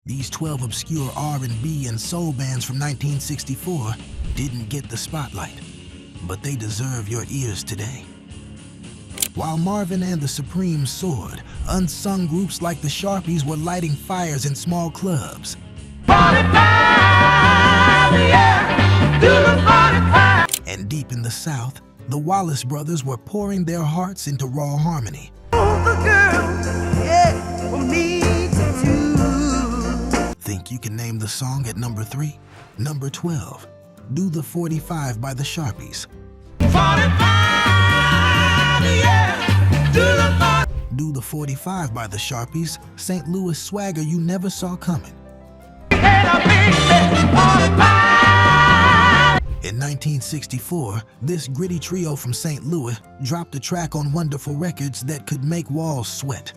These 12 obscure R&B and soul bands from 1964 didn't get the spotlight, but they deserve your ears today. While Marvin and the Supremes soared, unsung groups like the Sharpies were lighting fires in small clubs. 45, yeah, do the 45. And deep in the South, the Wallace brothers were pouring their hearts into raw harmony. Oh, the girl, yeah, for me to do. Think you can name the song at number 3? Number 12, Do the 45 by the Sharpies. 45, yeah, do the 45. Do the 45 by the Sharpies, St. Louis swagger you never saw coming. In 1964, this gritty trio from St. Louis dropped a track on Wonderful Records that could make walls sweat.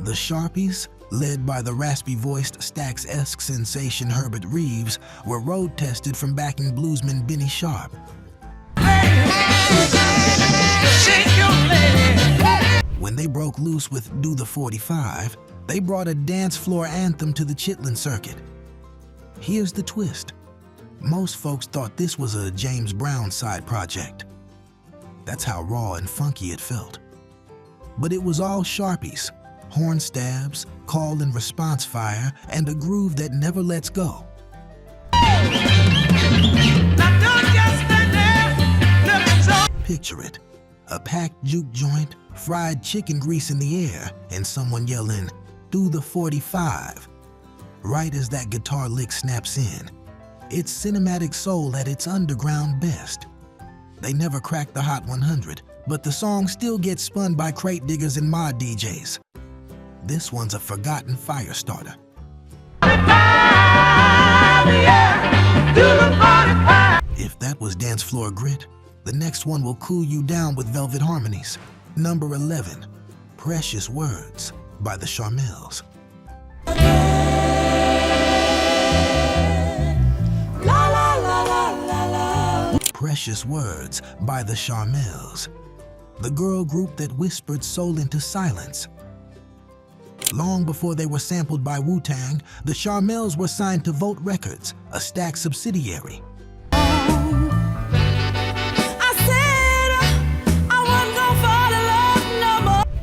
The Sharpies, led by the raspy-voiced Stax-esque sensation Herbert Reeves, were road-tested from backing bluesman Benny Sharp. When they broke loose with Do the 45, they brought a dance floor anthem to the Chitlin circuit. Here's the twist. Most folks thought this was a James Brown side project. That's how raw and funky it felt. But it was all Sharpies, horn stabs, call and response fire, and a groove that never lets go. Picture it, a packed juke joint, fried chicken grease in the air, and someone yelling, "Do the 45." Right as that guitar lick snaps in. It's cinematic soul at its underground best. They never cracked the Hot 100, but the song still gets spun by crate diggers and mod DJs. This one's a forgotten fire starter. 45, yeah, do the 45. If that was dance floor grit, the next one will cool you down with velvet harmonies. Number 11, Precious Words by the Charmels. Precious Words by the Charmels, the girl group that whispered soul into silence. Long before they were sampled by Wu-Tang, the Charmels were signed to Vote Records, a Stax subsidiary.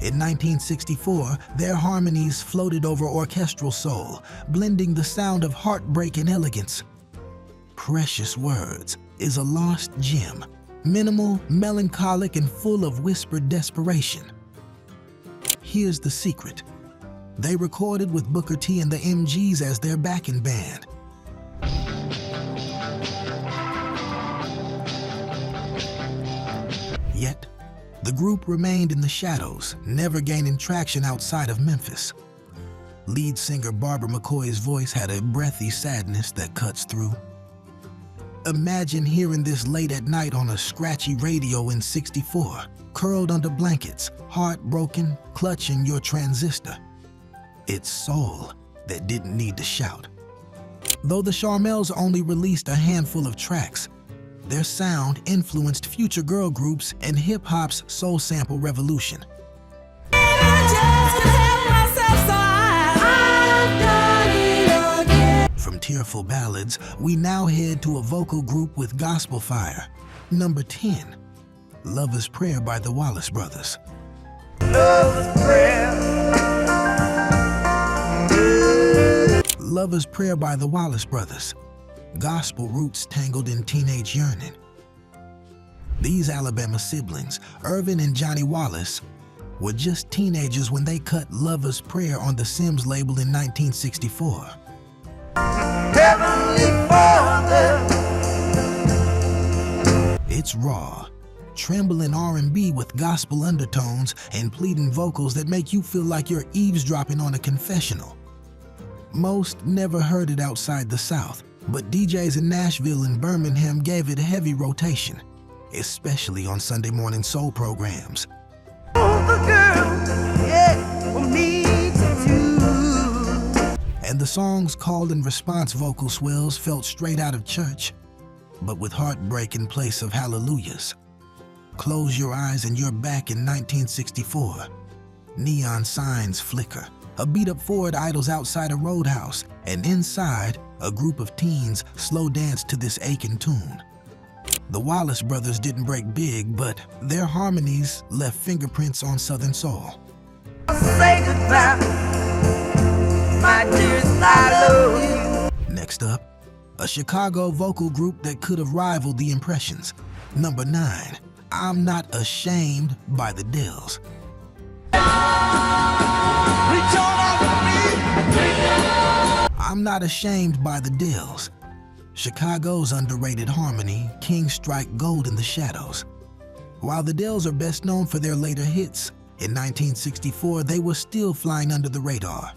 In 1964, their harmonies floated over orchestral soul, blending the sound of heartbreak and elegance. Precious Words is a lost gem, minimal, melancholic, and full of whispered desperation. Here's the secret. They recorded with Booker T and the MGs as their backing band. Yet, the group remained in the shadows, never gaining traction outside of Memphis. Lead singer Barbara McCoy's voice had a breathy sadness that cuts through. Imagine hearing this late at night on a scratchy radio in '64, curled under blankets, heartbroken, clutching your transistor. It's soul that didn't need to shout. Though the Charmels only released a handful of tracks, their sound influenced future girl groups and hip-hop's soul sample revolution. From tearful ballads, we now head to a vocal group with gospel fire. Number 10, Lover's Prayer by the Wallace Brothers. Lover's Prayer. Lover's Prayer by the Wallace Brothers. Gospel roots tangled in teenage yearning. These Alabama siblings, Irvin and Johnny Wallace, were just teenagers when they cut Lover's Prayer on the Sims label in 1964. Heavenly Father. It's raw, trembling R&B with gospel undertones and pleading vocals that make you feel like you're eavesdropping on a confessional. Most never heard it outside the South, but DJs in Nashville and Birmingham gave it heavy rotation, especially on Sunday morning soul programs. Oh, the girl, yeah, for me to do. And the song's call and response vocal swells felt straight out of church, but with heartbreak in place of hallelujahs. Close your eyes and you're back in 1964. Neon signs flicker, A beat-up Ford idles outside a roadhouse, and inside, a group of teens slow dance to this aching tune. The Wallace brothers didn't break big, but their harmonies left fingerprints on Southern soul. Say goodbye, my dearest, I love you. Next up, a Chicago vocal group that could have rivaled the Impressions. Number 9, I'm Not Ashamed by the Dells. I'm Not Ashamed by the Dells. Chicago's underrated harmony, kings strike gold in the shadows. While the Dells are best known for their later hits, in 1964 they were still flying under the radar.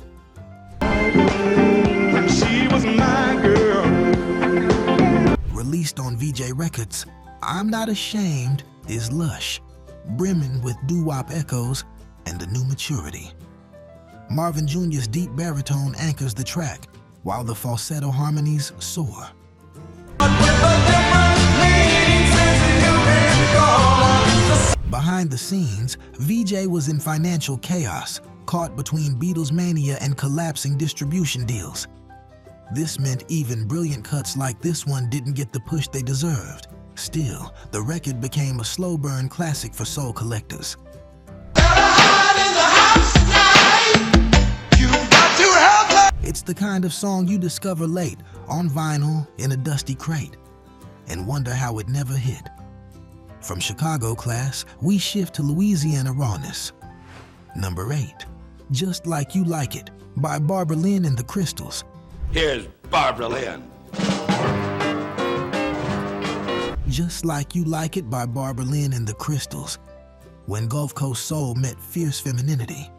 When she was my girl. Released on VJ Records, I'm Not Ashamed is lush, brimming with doo-wop echoes and a new maturity. Marvin Jr.'s deep baritone anchors the track, while the falsetto harmonies soar. Behind the scenes, VJ was in financial chaos, caught between Beatles mania and collapsing distribution deals. This meant even brilliant cuts like this one didn't get the push they deserved. Still, the record became a slow burn classic for soul collectors. It's the kind of song you discover late, on vinyl, in a dusty crate, and wonder how it never hit. From Chicago class, we shift to Louisiana rawness. Number 8, Just Like You Like It by Barbara Lynn and the Crystals. Here's Barbara Lynn. Just Like You Like It by Barbara Lynn and the Crystals, when Gulf Coast soul met fierce femininity.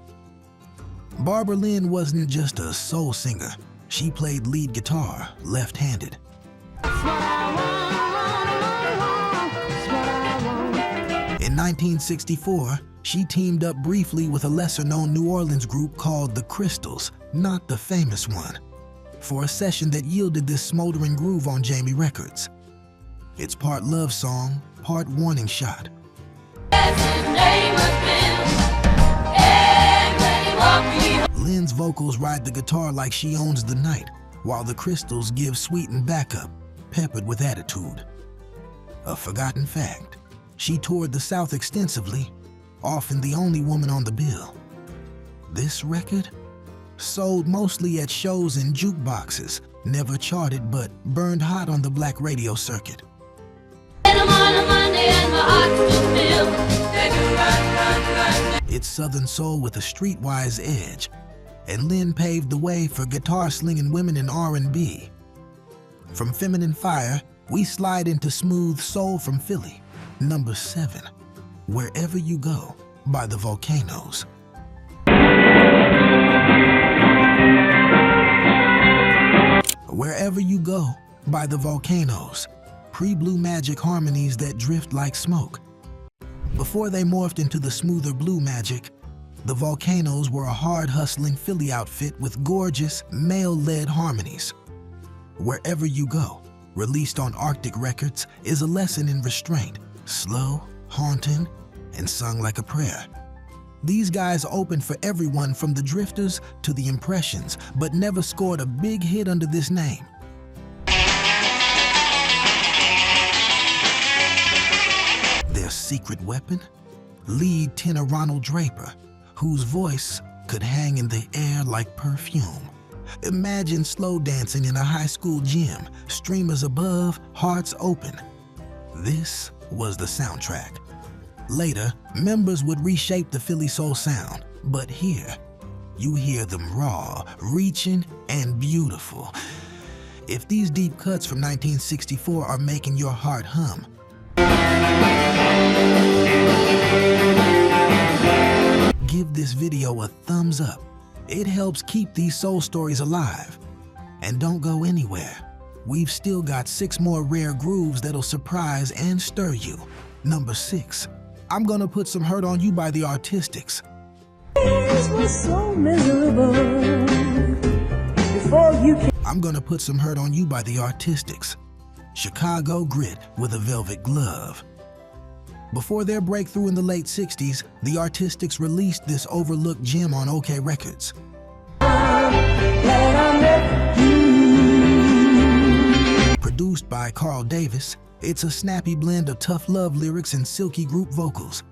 Barbara Lynn wasn't just a soul singer, she played lead guitar, left-handed. In 1964, she teamed up briefly with a lesser-known New Orleans group called the Crystals, not the famous one, for a session that yielded this smoldering groove on Jamie Records. It's part love song, part warning shot. Lynn's vocals ride the guitar like she owns the night, while the Crystals give sweetened backup, peppered with attitude. A forgotten fact, she toured the South extensively, often the only woman on the bill. This record? Sold mostly at shows and jukeboxes, never charted but burned hot on the black radio circuit. It's Southern soul with a streetwise edge, and Lynn paved the way for guitar-slinging women in R&B. From Feminine Fire, we slide into smooth soul from Philly. Number 7, Wherever You Go by the Volcanoes. Wherever You Go by the Volcanoes, pre-Blue Magic harmonies that drift like smoke. Before they morphed into the smoother Blue Magic, the Volcanoes were a hard-hustling Philly outfit with gorgeous, male-led harmonies. Wherever You Go, released on Arctic Records, is a lesson in restraint, slow, haunting, and sung like a prayer. These guys opened for everyone from the Drifters to the Impressions, but never scored a big hit under this name. Their secret weapon? Lead tenor Ronald Draper, whose voice could hang in the air like perfume. Imagine slow dancing in a high school gym, streamers above, hearts open. This was the soundtrack. Later, members would reshape the Philly soul sound, but here, you hear them raw, reaching, and beautiful. If these deep cuts from 1964 are making your heart hum, give this video a thumbs up. It helps keep these soul stories alive. And don't go anywhere. We've still got 6 more rare grooves that'll surprise and stir you. Number 6, I'm Gonna Put Some Hurt on You by the Artistics. So miserable before you came. I'm Gonna Put Some Hurt on You by the Artistics. Chicago grit with a velvet glove. Before their breakthrough in the late 60s, the Artistics released this overlooked gem on OK Records. I met you. Produced by Carl Davis, it's a snappy blend of tough love lyrics and silky group vocals.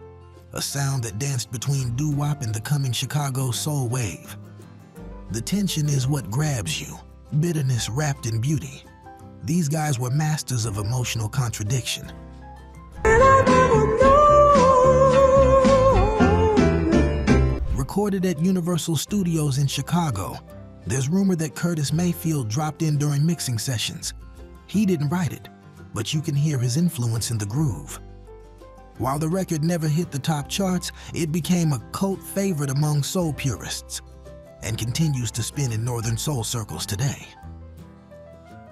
A sound that danced between doo-wop and the coming Chicago soul wave. The tension is what grabs you, bitterness wrapped in beauty. These guys were masters of emotional contradiction. Recorded at Universal Studios in Chicago, there's rumor that Curtis Mayfield dropped in during mixing sessions. He didn't write it, but you can hear his influence in the groove. While the record never hit the top charts, it became a cult favorite among soul purists and continues to spin in northern soul circles today.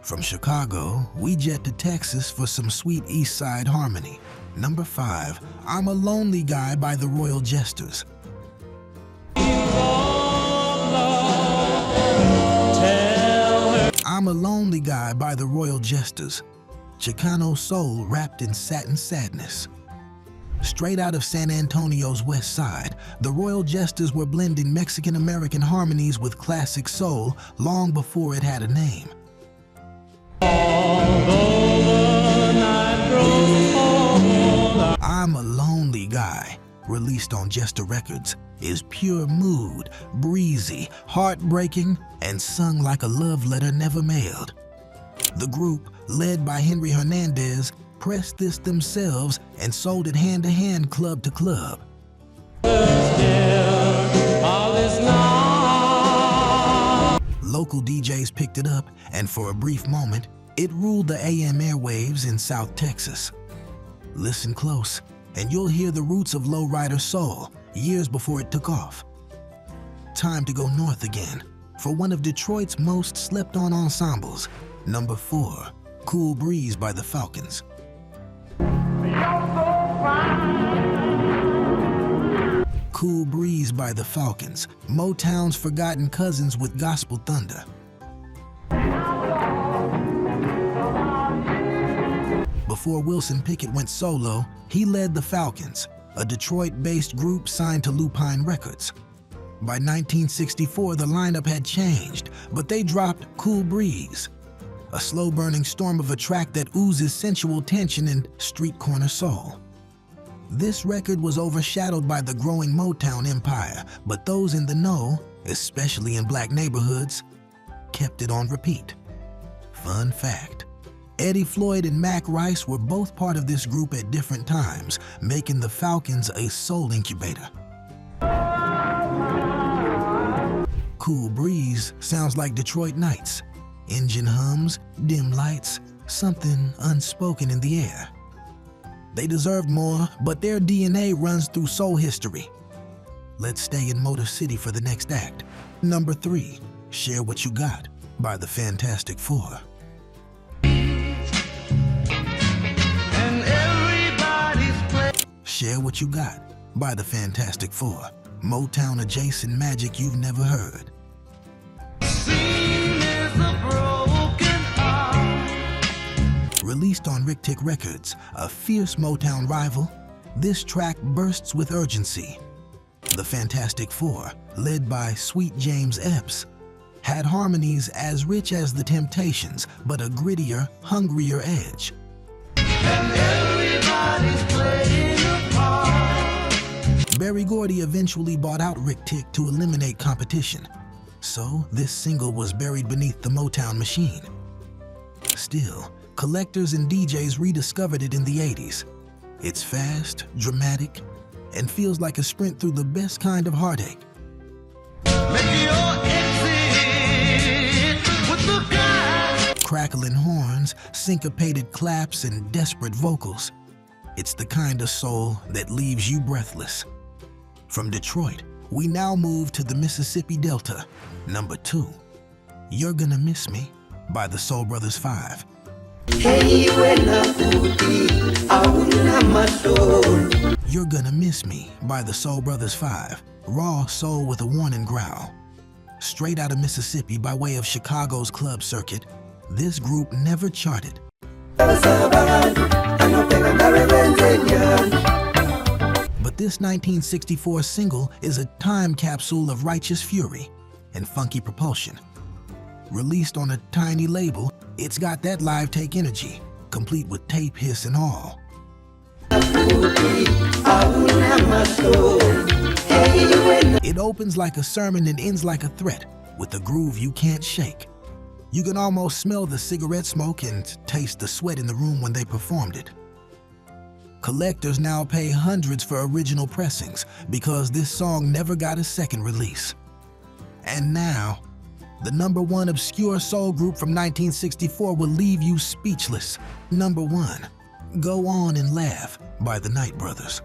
From Chicago, we jet to Texas for some sweet East Side harmony. Number 5, I'm a Lonely Guy by the Royal Jesters. I'm a Lonely Guy by the Royal Jesters. Chicano soul wrapped in satin sadness. Straight out of San Antonio's west side, the Royal Jesters were blending Mexican-American harmonies with classic soul long before it had a name. I'm a Lonely Guy, released on Jester Records, is pure mood, breezy, heartbreaking, and sung like a love letter never mailed. The group, led by Henry Hernandez, pressed this themselves and sold it hand to hand, club to club. Local DJs picked it up, and for a brief moment, it ruled the AM airwaves in South Texas. Listen close, and you'll hear the roots of lowrider soul years before it took off. Time to go north again for one of Detroit's most slept-on ensembles. Number 4, Cool Breeze by the Falcons. Cool Breeze by the Falcons, Motown's forgotten cousins with gospel thunder. Before Wilson Pickett went solo, he led the Falcons, a Detroit-based group signed to Lupine Records. By 1964, the lineup had changed, but they dropped Cool Breeze, a slow-burning storm of a track that oozes sensual tension and street corner soul. This record was overshadowed by the growing Motown empire, but those in the know, especially in black neighborhoods, kept it on repeat. Fun fact, Eddie Floyd and Mac Rice were both part of this group at different times, making the Falcons a soul incubator. Cool Breeze sounds like Detroit nights. Engine hums, dim lights, something unspoken in the air. They deserved more, but their DNA runs through soul history. Let's stay in Motor City for the next act. Number 3, Share What You Got by the Fantastic Four. Share What You Got by the Fantastic Four, Motown adjacent magic you've never heard. Released on Rick Tick Records, a fierce Motown rival, this track bursts with urgency. The Fantastic Four, led by Sweet James Epps, had harmonies as rich as The Temptations, but a grittier, hungrier edge. Berry Gordy eventually bought out Rick Tick to eliminate competition, so this single was buried beneath the Motown machine. Still, collectors and DJs rediscovered it in the 80s. It's fast, dramatic, and feels like a sprint through the best kind of heartache. Crackling horns, syncopated claps, and desperate vocals. It's the kind of soul that leaves you breathless. From Detroit, we now move to the Mississippi Delta. Number 2, You're Gonna Miss Me by the Soul Brothers 5. You're Gonna Miss Me by the Soul Brothers 5, raw soul with a warning growl. Straight out of Mississippi by way of Chicago's club circuit, this group never charted. But this 1964 single is a time capsule of righteous fury and funky propulsion. Released on a tiny label, it's got that live take energy, complete with tape hiss and all. It opens like a sermon and ends like a threat, with a groove you can't shake. You can almost smell the cigarette smoke and taste the sweat in the room when they performed it. Collectors now pay hundreds for original pressings because this song never got a second release. And now, the #1 obscure soul group from 1964 will leave you speechless. #1, Go On and Laugh by the Night Brothers.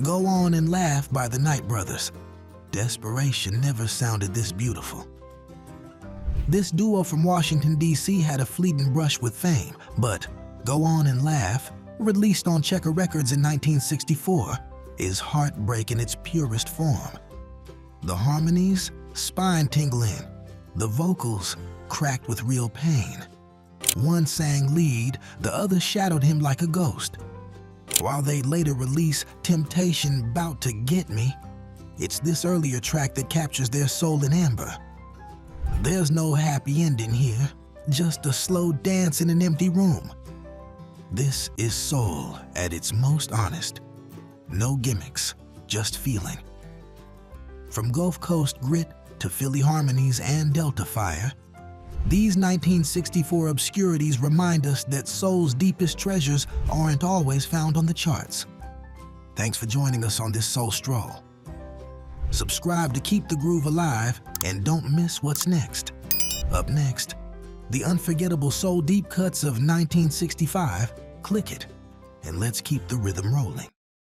Go On and Laugh by the Night Brothers. Desperation never sounded this beautiful. This duo from Washington, D.C. had a fleeting brush with fame, but Go On and Laugh, released on Checker Records in 1964, is heartbreak in its purest form. The harmonies, spine-tingling. The vocals, cracked with real pain. One sang lead, the other shadowed him like a ghost. While they later release Temptation Bout to Get Me, it's this earlier track that captures their soul in amber. There's no happy ending here, just a slow dance in an empty room. This is soul at its most honest. No gimmicks, just feeling. From Gulf Coast grit to Philly harmonies and Delta fire, these 1964 obscurities remind us that soul's deepest treasures aren't always found on the charts. Thanks for joining us on this soul stroll. Subscribe to keep the groove alive and don't miss what's next. Up next, the unforgettable soul deep cuts of 1965. Click it and let's keep the rhythm rolling.